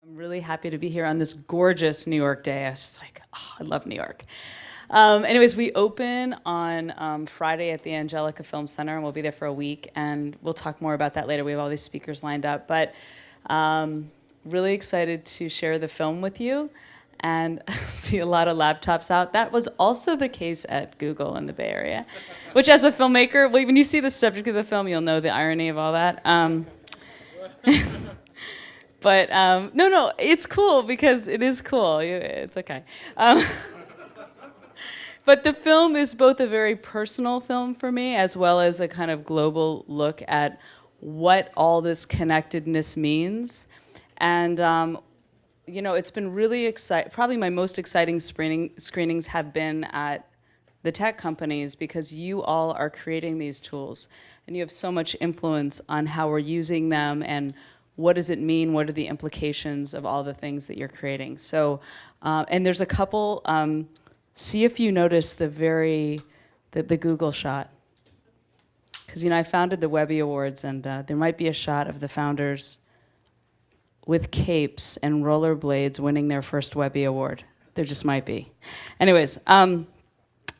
I'm really happy to be here on this gorgeous New York day. I was just like, oh, I love New York. Anyways, we open on Friday at the Angelica Film Center, and we'll be there for a week, and we'll talk more about that later. We have all these speakers lined up, but really excited to share the film with you, and see a lot of laptops out. That was also the case at Google in the Bay Area, which as a filmmaker, well, when you see the subject of the film, you'll know the irony of all that. But no, it's cool because it is cool. It's okay. But the film is both a very personal film for me as well as a kind of global look at what all this connectedness means. And it's been really exciting. Probably my most exciting screenings have been at the tech companies because you all are creating these tools and you have so much influence on how we're using them and what does it mean, what are the implications of all the things that you're creating. So, and there's a couple, see if you notice the Google shot. Because I founded the Webby Awards and there might be a shot of the founders with capes and rollerblades winning their first Webby Award. There just might be. Anyways, it's an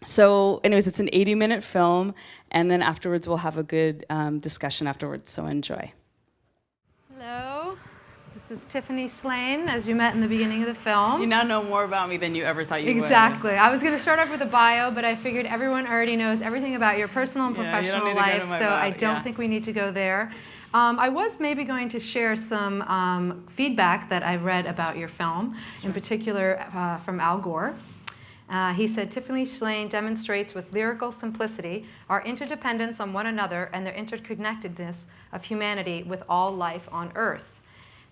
80-minute film, and then afterwards we'll have a good discussion afterwards, so enjoy. Hello, this is Tiffany Shlain, as you met in the beginning of the film. You now know more about me than you ever thought you would. Exactly. I was going to start off with a bio, but I figured everyone already knows everything about your personal and professional life, so I don't think we need to go there. I was maybe going to share some feedback that I read about your film, in particular from Al Gore. He said, Tiffany Shlain demonstrates with lyrical simplicity our interdependence on one another and their interconnectedness of humanity with all life on Earth.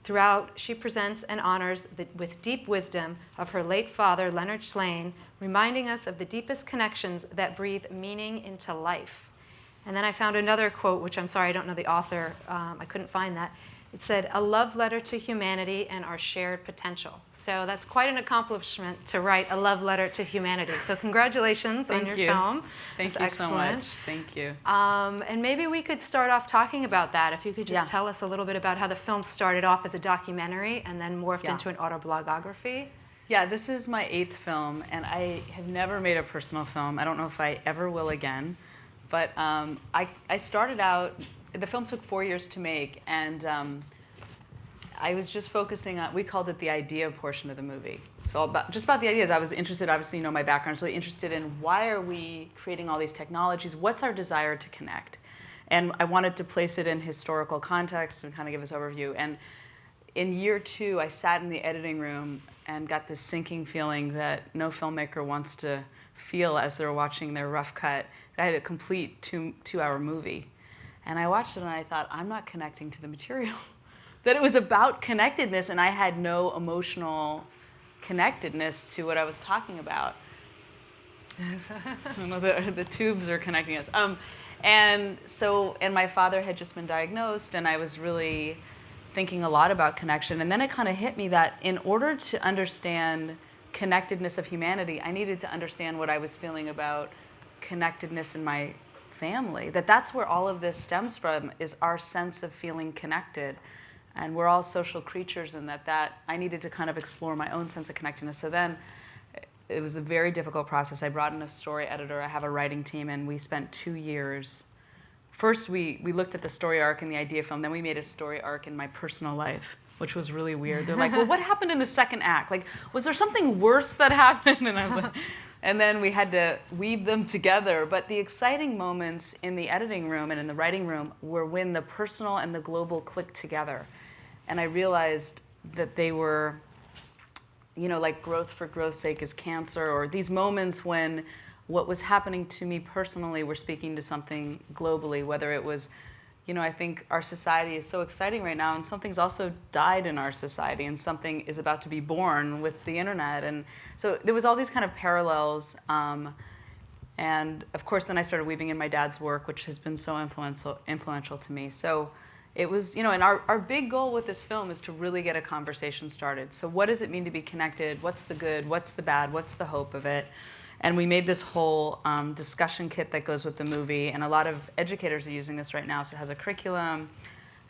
Throughout, she presents and honors with deep wisdom of her late father, Leonard Shlain, reminding us of the deepest connections that breathe meaning into life. And then I found another quote, which I'm sorry, I don't know the author. I couldn't find that. It said, a love letter to humanity and our shared potential. So that's quite an accomplishment to write a love letter to humanity. So congratulations on your film. Thank you so much. Thank you. And maybe we could start off talking about that. If you could just tell us a little bit about how the film started off as a documentary and then morphed into an autobiography. Yeah, this is my 8th film, and I have never made a personal film. I don't know if I ever will again. But I started out, the film took 4 years to make, and I was just focusing on, we called it the idea portion of the movie. So just about the ideas. I was interested, obviously, my background, I was really interested in why are we creating all these technologies? What's our desire to connect? And I wanted to place it in historical context and kind of give this overview. And in year 2, I sat in the editing room and got this sinking feeling that no filmmaker wants to feel as they're watching their rough cut. I had a complete two-hour movie. And I watched it and I thought, I'm not connecting to the material. That it was about connectedness and I had no emotional connectedness to what I was talking about. I don't know, the tubes are connecting us. And my father had just been diagnosed and I was really thinking a lot about connection. And then it kind of hit me that in order to understand connectedness of humanity, I needed to understand what I was feeling about connectedness in my family. That's where all of this stems from, is our sense of feeling connected. And we're all social creatures, and that I needed to kind of explore my own sense of connectedness. So then it was a very difficult process. I brought in a story editor, I have a writing team, and we spent 2 years. First, we looked at the story arc in the idea film, then we made a story arc in my personal life, which was really weird. They're like, well, what happened in the second act? Like, was there something worse that happened? And I was like, and then we had to weave them together. But the exciting moments in the editing room and in the writing room were when the personal and the global clicked together. And I realized that they were, like growth for growth's sake is cancer, or these moments when what was happening to me personally were speaking to something globally, whether it was, I think our society is so exciting right now, and something's also died in our society, and something is about to be born with the internet. And so there was all these kind of parallels. And of course, then I started weaving in my dad's work, which has been so influential to me. So it was, and our big goal with this film is to really get a conversation started. So what does it mean to be connected? What's the good? What's the bad? What's the hope of it? And we made this whole discussion kit that goes with the movie, and a lot of educators are using this right now. So it has a curriculum,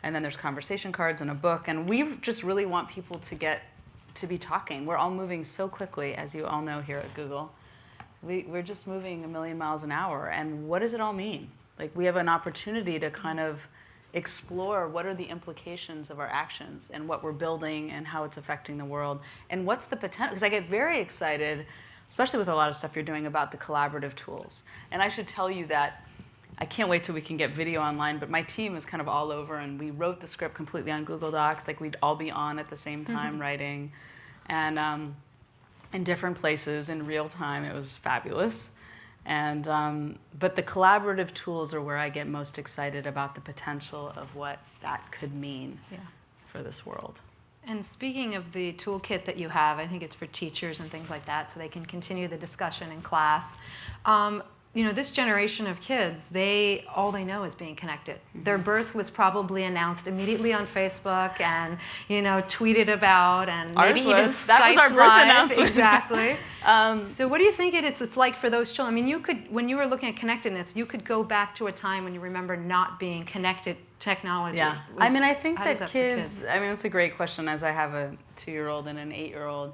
And then there's conversation cards and a book. And we just really want people to be talking. We're all moving so quickly, as you all know here at Google. We're just moving a million miles an hour. And what does it all mean? Like, we have an opportunity to kind of explore what are the implications of our actions and what we're building and how it's affecting the world. And what's the potential? Because I get very excited, especially with a lot of stuff you're doing about the collaborative tools. And I should tell you that I can't wait till we can get video online, but my team is kind of all over, and we wrote the script completely on Google Docs. Like, we'd all be on at the same time writing, and in different places in real time. It was fabulous. And but the collaborative tools are where I get most excited about the potential of what that could mean for this world. And speaking of the toolkit that you have, I think it's for teachers and things like that, so they can continue the discussion in class. You know, this generation of kids, all they know is being connected. Their birth was probably announced immediately on Facebook and, you know, tweeted about, and maybe even Skyped that was our birth live. Announcement. Exactly. So what do you think it's like for those children? I mean, you could, when you were looking at connectedness, you could go back to a time when you remember not being connected technology. Yeah. I mean, I think that kids, I mean, it's a great question, as I have a 2-year-old and an 8-year-old.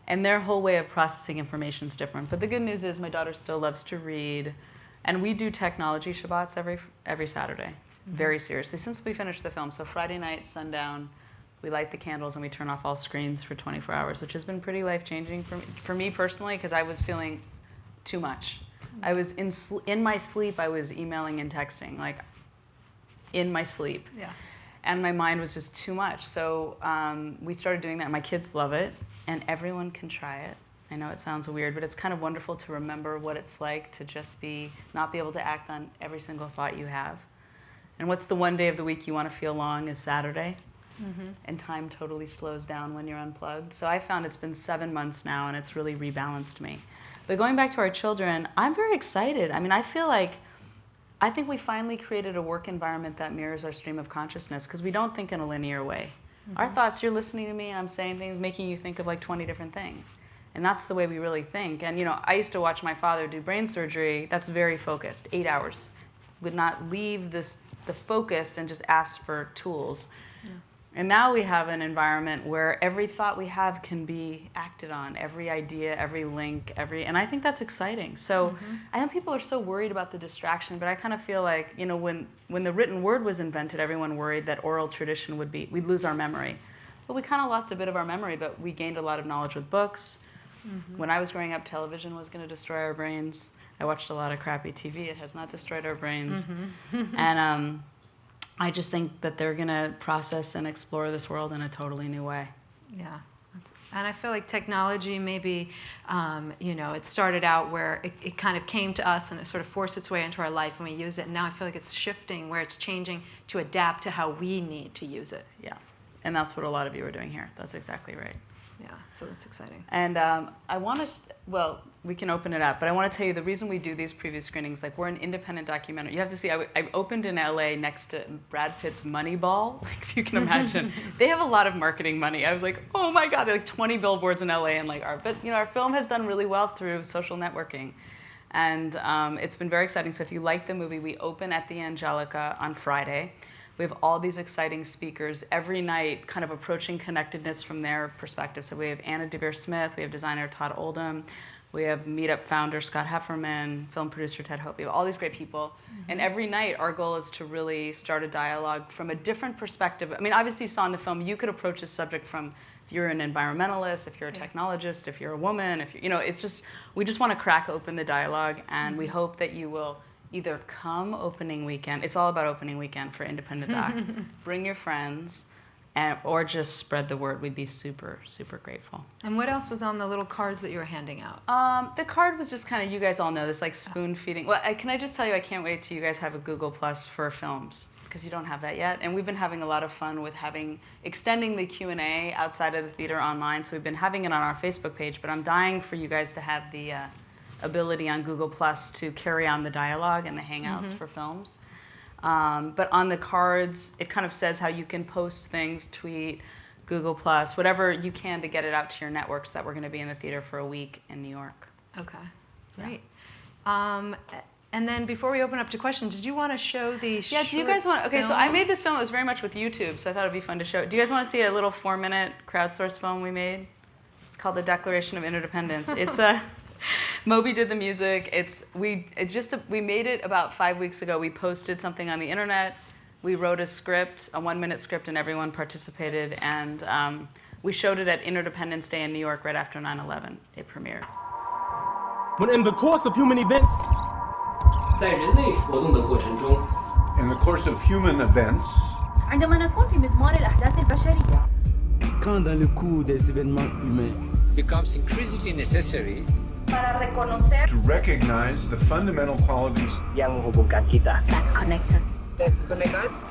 And their whole way of processing information is different. But the good news is my daughter still loves to read. And we do technology Shabbats every Saturday, very seriously, since we finished the film. So Friday night, sundown, we light the candles and we turn off all screens for 24 hours, which has been pretty life-changing for me personally, because I was feeling too much. I was in my sleep, I was emailing and texting, like in my sleep. Yeah. And my mind was just too much. So we started doing that. My kids love it. And everyone can try it. I know it sounds weird, but it's kind of wonderful to remember what it's like to just not be able to act on every single thought you have. And what's the one day of the week you want to feel long is Saturday. And time totally slows down when you're unplugged. So I found it's been 7 months now, and it's really rebalanced me. But going back to our children, I'm very excited. I mean, I think we finally created a work environment that mirrors our stream of consciousness, because we don't think in a linear way. Our thoughts, you're listening to me and I'm saying things, making you think of like 20 different things. And that's the way we really think. And, you know, I used to watch my father do brain surgery. That's very focused, 8 hours. Would not leave the focused and just ask for tools. Yeah. And now we have an environment where every thought we have can be acted on, every idea, every link, and I think that's exciting. So I know people are so worried about the distraction, but I kind of feel like, you know, when the written word was invented, everyone worried that oral tradition we'd lose our memory. But we kind of lost a bit of our memory, but we gained a lot of knowledge with books. When I was growing up, television was going to destroy our brains. I watched a lot of crappy TV. It has not destroyed our brains. And I just think that they're going to process and explore this world in a totally new way. Yeah. And I feel like technology maybe, you know, it started out where it kind of came to us and it sort of forced its way into our life and we use it. And now I feel like it's shifting where it's changing to adapt to how we need to use it. Yeah. And that's what a lot of you are doing here. That's exactly right. Yeah, so that's exciting. And I want to, we can open it up, but I want to tell you the reason we do these preview screenings, like we're an independent documentary. You have to see, I opened in LA next to Brad Pitt's Moneyball, if you can imagine. They have a lot of marketing money. I was like, oh my God, they're like 20 billboards in LA and like but you know, our film has done really well through social networking. And it's been very exciting. So if you like the movie, we open at the Angelica on Friday. We have all these exciting speakers every night, kind of approaching connectedness from their perspective. So we have Anna DeVere Smith, we have designer Todd Oldham, we have Meetup founder Scott Hefferman, film producer Ted Hope. We have all these great people. And every night, our goal is to really start a dialogue from a different perspective. I mean, obviously, you saw in the film, you could approach this subject from if you're an environmentalist, if you're a technologist, if you're a woman, if you know, it's just, we just want to crack open the dialogue, and we hope that you will either come opening weekend, it's all about opening weekend for independent docs, bring your friends, or just spread the word. We'd be super, super grateful. And what else was on the little cards that you were handing out? The card was just kind of, you guys all know this, like spoon feeding. Well, can I just tell you, I can't wait till you guys have a Google Plus for films, because you don't have that yet. And we've been having a lot of fun with extending the Q&A outside of the theater online. So we've been having it on our Facebook page, but I'm dying for you guys to have the ability on Google Plus to carry on the dialogue and the hangouts for films. But on the cards, it kind of says how you can post things, tweet, Google Plus, whatever you can to get it out to your networks that we're going to be in the theater for a week in New York. Okay, great. And then before we open up to questions, did you want to show the Yeah, do you guys want, okay, so I made this film, it was very much with YouTube, so I thought it'd be fun to show. Do you guys want to see a little 4-minute crowdsourced film we made? It's called The Declaration of Interdependence. It's Moby did the music. We made it about 5 weeks ago. We posted something on the internet. We wrote a script, a 1-minute script, and everyone participated. And we showed it at Interdependence Day in New York right after 9/11. It premiered. When in the course of human events, 在人类活动的过程中 In the course of human events, عندما نكون في مضمار الأحداث البشرية Quand dans le cours des événements humains, becomes increasingly necessary para reconocer to recognize the fundamental qualities yang menghubungkan kita. that connect us. that connect us.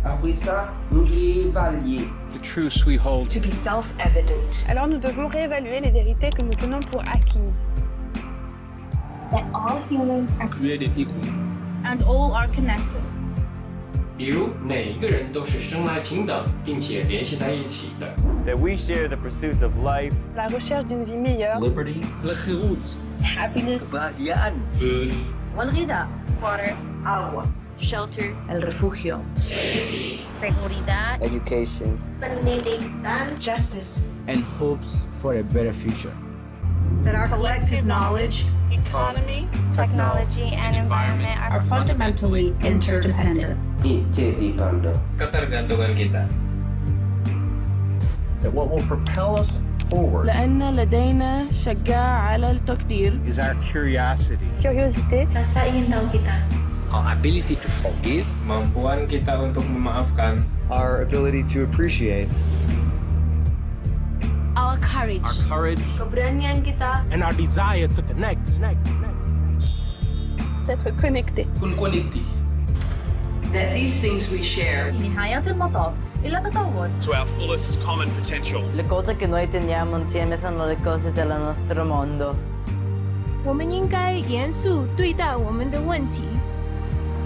Après ça, nous réévaluer. the truths we hold. To be self-evident. Alors nous devons réévaluer les vérités que nous tenons pour acquises. That all humans are created equal. And all are connected. 比如每一个人都是生来平等并且联系在一起的 That we share the pursuits of life, La recherche d'une vie meilleure. liberty happiness, Kebahagiaan. والغذاء. water, agua, shelter, El refugio. seguridad, education, pendidikan, justice, And hopes for a better future. That our collective knowledge Economy. technology, and environment are fundamentally interdependent. Interdependent. ketergantungan kita That what will propel us forward لأن لدينا شجاع على التقدير. is our curiosity. Curiosité. rasa ingin tahu kita. our ability to forgive kemampuan kita untuk memaafkan our ability to appreciate, Our courage, Courage keberanian kita, and our desire to connect. D'être connecté. That these things we share في نهاية المطاف إلى تطور. To our fullest common potential. Le cose che noi teniamo insieme sono le cose del nostro mondo. 我们应该严肃对待我们的问题。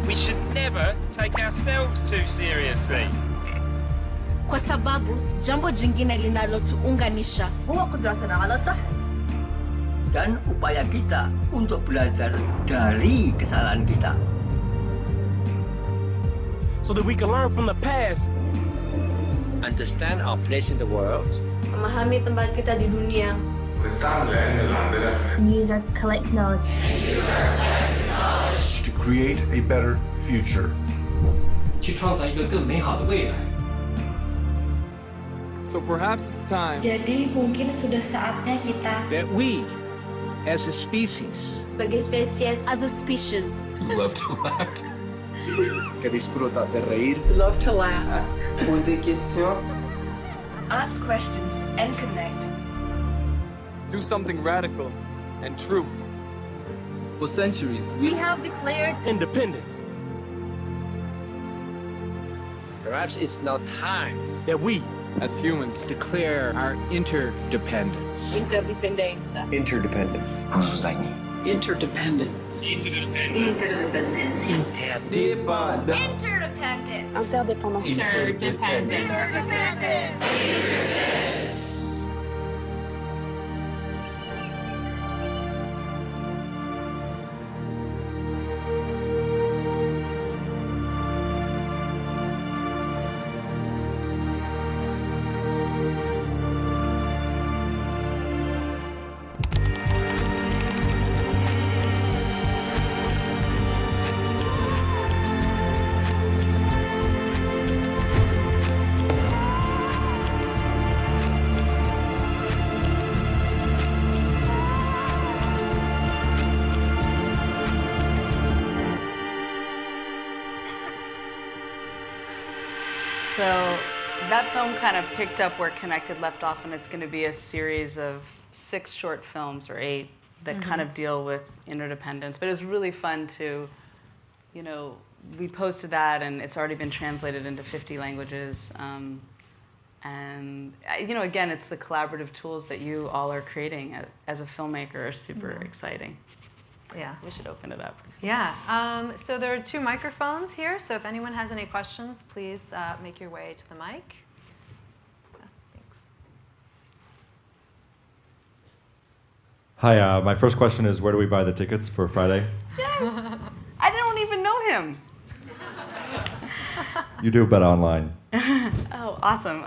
We should never take ourselves too seriously. kwa sababu jambo jingine linalotuunganisha هو قدرتنا على الضحك. Dan upaya kita untuk belajar dari kesalahan kita. So that we can learn from the past. understand our place in the world memahami tempat kita di dunia. Use our collective knowledge To create a better future. 去创造一个更美好的未来 So perhaps it's time Jadi mungkin sudah saatnya kita That we, as a species, sebagai spesies, as a species, love to laugh que disfruta de reír, Love to laugh. Poser questions. ask questions and connect. do something radical and true. For centuries, We have declared Independence. perhaps it's now time That we, as humans, declare our interdependence. interdependenza. interdependence. interdependence Interdépendance. So that film kind of picked up where Connected left off, and it's going to be a series of 6 short films or 8 that kind of deal with interdependence. But it was really fun to, you know, we posted that, and it's already been translated into 50 languages. And, you know, again, it's the collaborative tools that you all are creating as a filmmaker are super exciting. Yeah. We should open it up. Yeah. So there are 2 microphones here. So if anyone has any questions, please make your way to the mic. Thanks. Hi, my first question is, where do we buy the tickets for Friday? Yes. I don't even know him. You do, but online. Oh, awesome.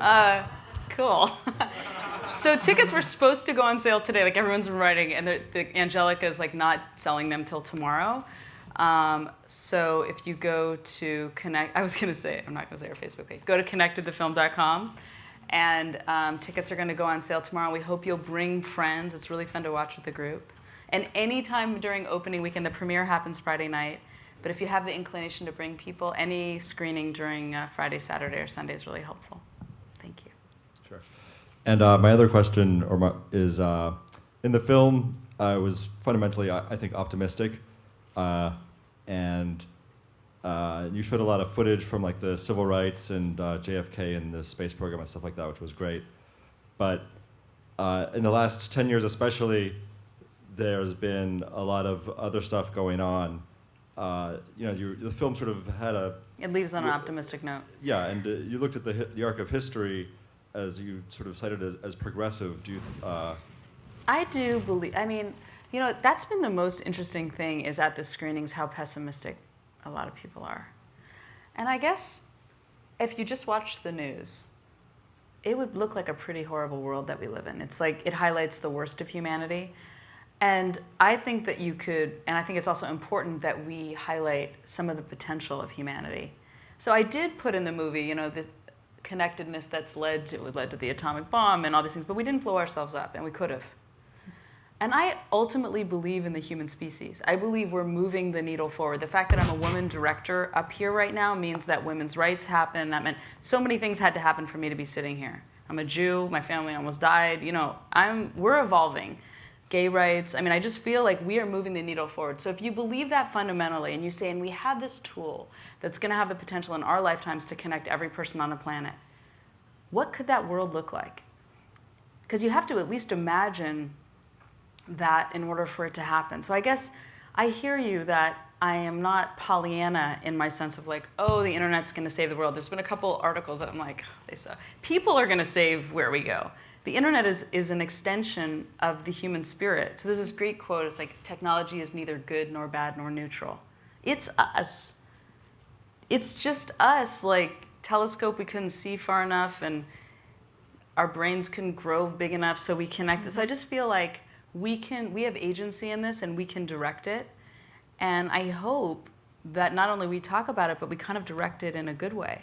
Cool. So tickets were supposed to go on sale today, like everyone's been writing, and the Angelica is like not selling them till tomorrow. So if you go to Connect, I was going to say, I'm not going to say our Facebook page. Go to connectedthefilm.com, and tickets are going to go on sale tomorrow. We hope you'll bring friends. It's really fun to watch with the group. And anytime during opening weekend, the premiere happens Friday night. But if you have the inclination to bring people, any screening during Friday, Saturday, or Sunday is really helpful. Thank you. Sure. And my other question is, in the film, I was fundamentally, I think, optimistic. And you showed a lot of footage from like the civil rights and JFK and the space program and stuff like that, which was great. But in the last 10 years especially, there's been a lot of other stuff going on. The film sort of had a... It leaves on an optimistic note. Yeah, and you looked at the arc of history as you sort of cited as progressive. Do you... I do believe, that's been the most interesting thing is at the screenings how pessimistic a lot of people are. And I guess if you just watch the news, it would look like a pretty horrible world that we live in. It's like it highlights the worst of humanity. And I think that you could, and I think it's also important that we highlight some of the potential of humanity. So I did put in the movie, this connectedness that's led to the atomic bomb and all these things, but we didn't blow ourselves up, and we could have. And I ultimately believe in the human species. I believe we're moving the needle forward. The fact that I'm a woman director up here right now means that women's rights happen. That meant so many things had to happen for me to be sitting here. I'm a Jew, my family almost died. We're evolving. Gay rights, I just feel like we are moving the needle forward. So if you believe that fundamentally and you say, and we have this tool that's gonna have the potential in our lifetimes to connect every person on the planet, what could that world look like? Because you have to at least imagine that in order for it to happen. So I guess I hear you that I am not Pollyanna in my sense of like, oh, the internet's gonna save the world. There's been a couple articles that I'm like, they suck. People are gonna save where we go. The internet is an extension of the human spirit. So there's this great quote, it's like, technology is neither good nor bad nor neutral. It's us. It's just us, like telescope we couldn't see far enough and our brains couldn't grow big enough so we connect. So I just feel like we have agency in this and we can direct it. And I hope that not only we talk about it, but we kind of direct it in a good way.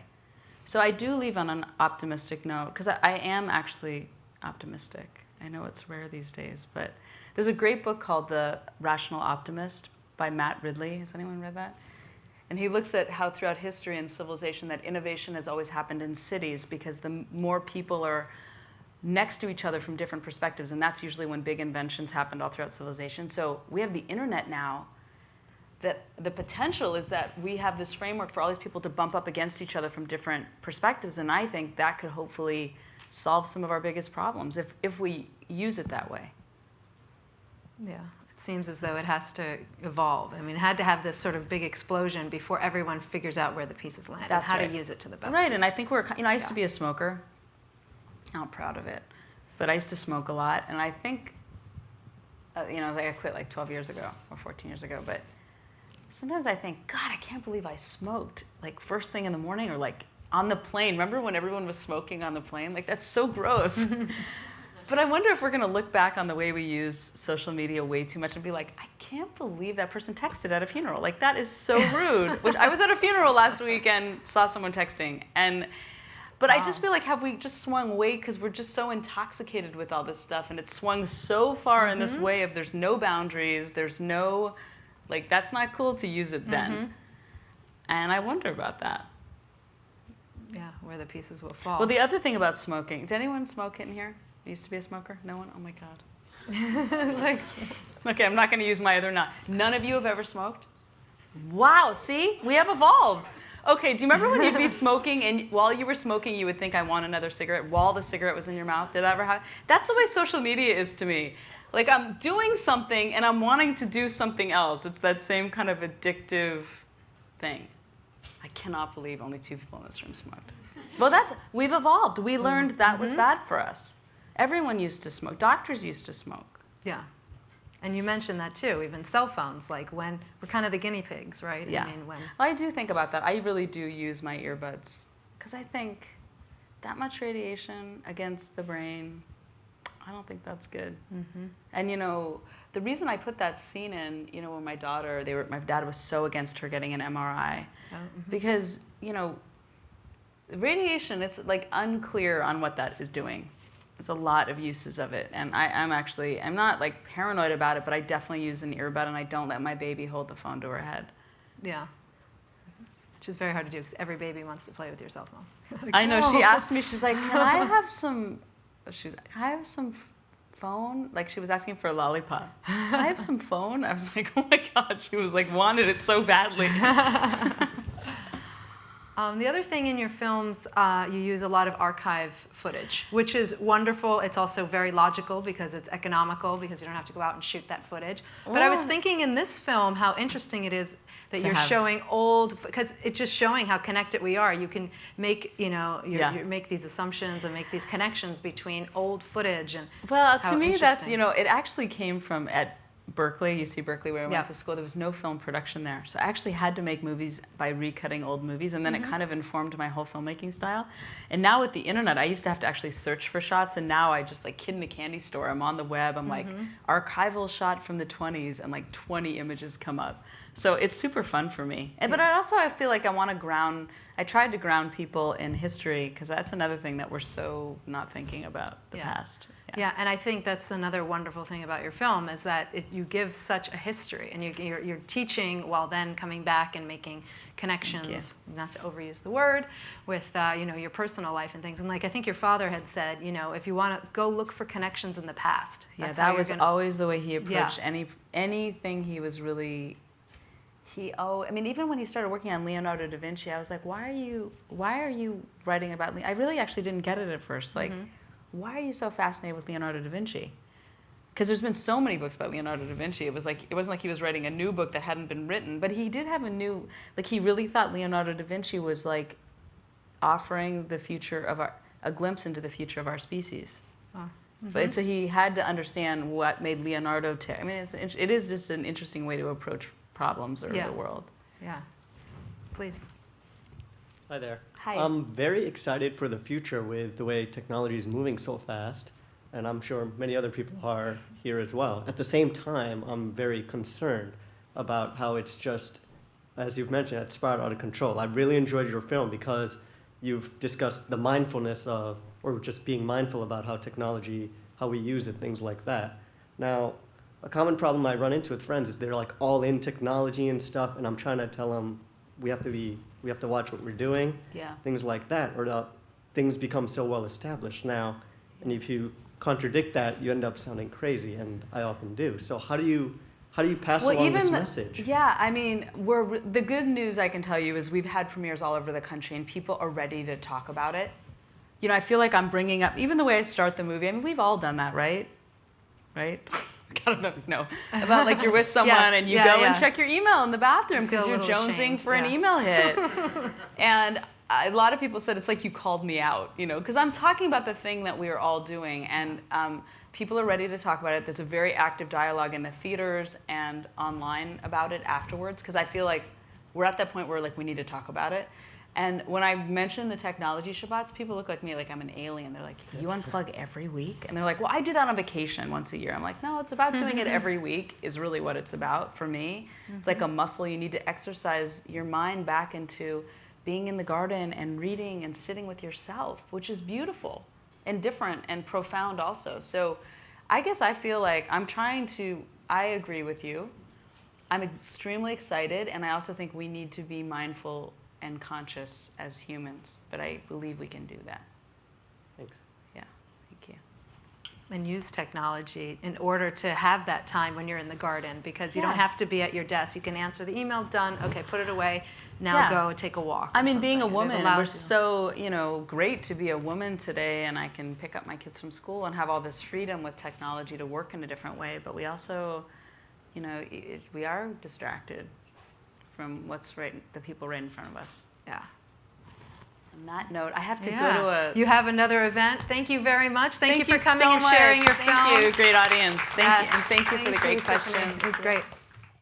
So I do leave on an optimistic note, because I am actually optimistic. I know it's rare these days, but there's a great book called The Rational Optimist by Matt Ridley. Has anyone read that? And he looks at how throughout history and civilization that innovation has always happened in cities because the more people are next to each other from different perspectives, and that's usually when big inventions happened all throughout civilization. So we have the internet now, that the potential is that we have this framework for all these people to bump up against each other from different perspectives, and I think that could hopefully solve some of our biggest problems if we use it that way. Yeah, it seems as though it has to evolve. It had to have this sort of big explosion before everyone figures out where the pieces land and how to use it to the best. Right, and I think I used to be a smoker. I'm not proud of it, but I used to smoke a lot, and I think, I quit like 12 years ago or 14 years ago, but sometimes I think, God, I can't believe I smoked like first thing in the morning or like on the plane. Remember when everyone was smoking on the plane? Like, that's so gross. But I wonder if we're gonna look back on the way we use social media way too much and be like, I can't believe that person texted at a funeral. Like, that is so rude. Which I was at a funeral last week and saw someone texting. But wow. I just feel like, have we just swung way, because we're just so intoxicated with all this stuff, and it's swung so far in this way of there's no boundaries, there's no, like, that's not cool to use it then. And I wonder about that. Yeah, where the pieces will fall. Well, the other thing about smoking, did anyone smoke in here? Used to be a smoker? No one? Oh my God. Okay, I'm not going to use my other None of you have ever smoked? Wow, see? We have evolved. Okay, do you remember when you'd be smoking and while you were smoking you would think, I want another cigarette, while the cigarette was in your mouth? Did that ever happen? That's the way social media is to me. Like, I'm doing something and I'm wanting to do something else. It's that same kind of addictive thing. I cannot believe only 2 people in this room smoked. Well, we've evolved. We learned that was bad for us. Everyone used to smoke. Doctors used to smoke. Yeah. And you mentioned that too, even cell phones, like when we're kind of the guinea pigs, right? Yeah. I mean, when I do think about that. I really do use my earbuds because I think that much radiation against the brain, I don't think that's good. Mm-hmm. And you know, the reason I put that scene in, you know, when my dad was so against her getting an MRI, because, you know, radiation, it's like unclear on what that is doing. There's a lot of uses of it, and I'm not like paranoid about it, but I definitely use an earbud, and I don't let my baby hold the phone to her head. Yeah. Which is very hard to do because every baby wants to play with your cell phone. Like, I know. oh. She asked me, she's like, can I have some phone? Like she was asking for a lollipop. Can I have some phone? I was like, oh my God. She was like, wanted it so badly. The other thing in your films, you use a lot of archive footage, which is wonderful. It's also very logical because it's economical because you don't have to go out and shoot that footage. But I was thinking in this film how interesting it is that you're showing old, because it's just showing how connected we are. You can make, you know, you make these assumptions and make these connections between old footage and well, to me, that's, you know, it actually came from at Berkeley, UC Berkeley, where I went to school. There was no film production there. So I actually had to make movies by recutting old movies, and then it kind of informed my whole filmmaking style. And now with the internet, I used to have to actually search for shots, and now I just like kid in a candy store. I'm on the web, I'm like, archival shot from the 20s, and like 20 images come up. So it's super fun for me. But I feel like I tried to ground people in history, because that's another thing that we're so not thinking about, the past. Yeah, and I think that's another wonderful thing about your film is that you give such a history, and you're teaching while then coming back and making connections, not to overuse the word, with you know, your personal life and things. And like I think your father had said, you know, if you want to go look for connections in the past. Yeah, that was always the way he approached anything. He was really. I mean, even when he started working on Leonardo da Vinci, I was like, why are you writing about I really actually didn't get it at first. Like, why are you so fascinated with Leonardo da Vinci? Because there's been so many books about Leonardo da Vinci. It wasn't like he was writing a new book that hadn't been written, but he did have he really thought Leonardo da Vinci was like offering the future of a glimpse into the future of our species. But so he had to understand what made Leonardo tick. I mean, it is just an interesting way to approach problems or the world. Yeah. Please. Hi there. Hi. I'm very excited for the future with the way technology is moving so fast, and I'm sure many other people are here as well. At the same time, I'm very concerned about how it's just, as you've mentioned, it's spiraled out of control. I really enjoyed your film because you've discussed the mindfulness of, or just being mindful about how technology, how we use it, things like that. Now, a common problem I run into with friends is they're like all in technology and stuff, and I'm trying to tell them we have to watch what we're doing, things like that, or things become so well established now, and if you contradict that, you end up sounding crazy, and I often do. So how do you pass along this message? Yeah, I mean, the good news I can tell you is we've had premieres all over the country, and people are ready to talk about it. You know, I feel like I'm bringing up, even the way I start the movie, I mean, we've all done that, right? Right? About like you're with someone and you go and check your email in the bathroom because you're jonesing for an email hit. And a lot of people said it's like you called me out, you know, because I'm talking about the thing that we are all doing, and people are ready to talk about it. There's a very active dialogue in the theaters and online about it afterwards, because I feel like we're at that point where like we need to talk about it. And when I mention the technology Shabbats, people look like me like I'm an alien. They're like, you unplug every week? And they're like, well, I do that on vacation once a year. I'm like, no, it's about doing it every week is really what it's about for me. It's like a muscle. You need to exercise your mind back into being in the garden and reading and sitting with yourself, which is beautiful and different and profound also. So I guess I feel like I agree with you. I'm extremely excited, and I also think we need to be mindful and conscious as humans, but I believe we can do that. Thanks. Yeah, thank you. And use technology in order to have that time when you're in the garden, because you don't have to be at your desk. You can answer the email, done, okay, put it away, now go take a walk. I mean, being a woman, we're so, you know, great to be a woman today, and I can pick up my kids from school and have all this freedom with technology to work in a different way, but we also, you know, we are distracted from the people right in front of us. Yeah. On that note, I have to go to a... You have another event. Thank you very much. Thank you for coming so and sharing much. your film. Thank you. Great audience. Thank you. And thank you for the great Tiffany. questions. It was great.